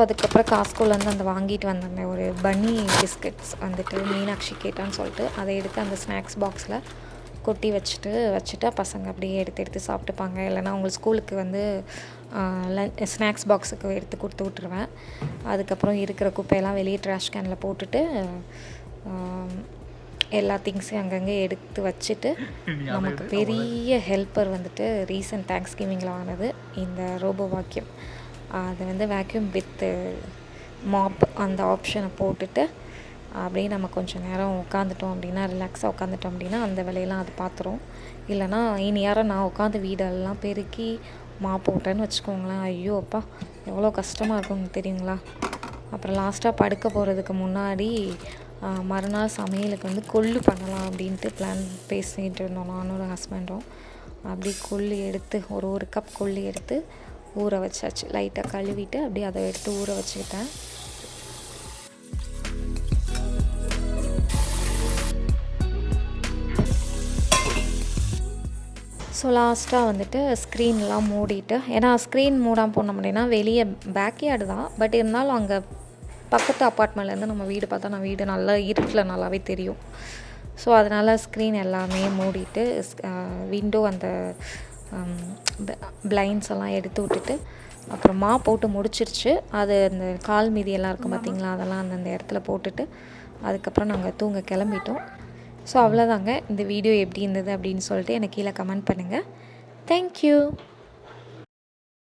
S1: அதுக்கப்புறம் காஸ்கோலேருந்து அந்த வாங்கிட்டு வந்திருந்தேன் ஒரு பன்னி பிஸ்கட்ஸ் வந்துட்டு மீனாட்சி கேட்டான்னு சொல்லிட்டு அதை எடுத்து அந்த ஸ்நாக்ஸ் பாக்ஸில் கொட்டி வச்சுட்டா பசங்க அப்படியே எடுத்து சாப்பிட்டுப்பாங்க. இல்லைனா அவங்க ஸ்கூலுக்கு வந்து ஸ்நாக்ஸ் பாக்ஸுக்கு எடுத்து கொடுத்து விட்ருவேன். அதுக்கப்புறம் இருக்கிற குப்பையெல்லாம் வெளியே ட்ராஷ் கேனில் போட்டுட்டு எல்லா திங்ஸையும் அங்கங்கே எடுத்து வச்சுட்டு நமக்கு பெரிய ஹெல்ப்பர் வந்துட்டு ரீசன்ட் தேங்க்ஸ்கிவிங்கில் ஆனது இந்த ரோபோ வாக்யூம். அது வந்து வேக்யூம் வித் மாப் அந்த ஆப்ஷனை போட்டுட்டு அப்படியே நம்ம கொஞ்சம் நேரம் உட்காந்துட்டோம் அப்படின்னா ரிலாக்ஸாக உட்காந்துட்டோம் அப்படின்னா அந்த வேலையெல்லாம் அது பார்த்துரும். இல்லைனா இனி யாரும் நான் உட்காந்து வீடெல்லாம் பெருக்கி மாப் போட்டேன்னு வச்சுக்கோங்களேன், ஐயோ அப்பா எவ்வளோ கஷ்டமாக இருக்கும்னு தெரியுங்களா. அப்புறம் லாஸ்ட்டாக படுக்க போகிறதுக்கு முன்னாடி மறுநாள் சமையலுக்கு வந்து கொள்ளு பண்ணலாம் அப்படின்ட்டு பிளான் பேசிகிட்டு இருந்தோம் நானோட ஹஸ்பண்டும். அப்படி கொள்ளு எடுத்து ஒரு கப் கொள்ளு எடுத்து ஊற வச்சாச்சு. லைட்டாக கழுவிட்டு அப்படியே அதை எடுத்து ஊற வச்சுக்கிட்டேன். ஸோ லாஸ்ட்டாக வந்துட்டு ஸ்க்ரீன்லாம் மூடிட்டு, ஏன்னா ஸ்க்ரீன் மூடாமல் போனோம் அப்படின்னா வெளியே பேக்யார்டு தான், பட் இருந்தாலும் அங்கே பக்கத்து அப்பார்ட்மெண்ட்லேருந்து நம்ம வீடு பார்த்தா நான் வீடு நல்லா இருட்டில் நல்லாவே தெரியும். ஸோ அதனால் ஸ்க்ரீன் எல்லாமே மூடிட்டு விண்டோ அந்த பிளைண்ட்ஸ் எல்லாம் எடுத்து விட்டுட்டு அப்புறமா போட்டு முடிச்சிருச்சு. அது அந்த கால் மீதியெல்லாம் இருக்கும் பார்த்திங்களா, அதெல்லாம் அந்தந்த இடத்துல போட்டுட்டு அதுக்கப்புறம் நாங்கள் தூங்க கிளம்பிட்டோம். ஸோ அவ்வளோதாங்க. இந்த வீடியோ எப்படி இருந்தது அப்படின்னு சொல்லிட்டு எனக்கு கீழே கமெண்ட் பண்ணுங்கள். தேங்க்யூ.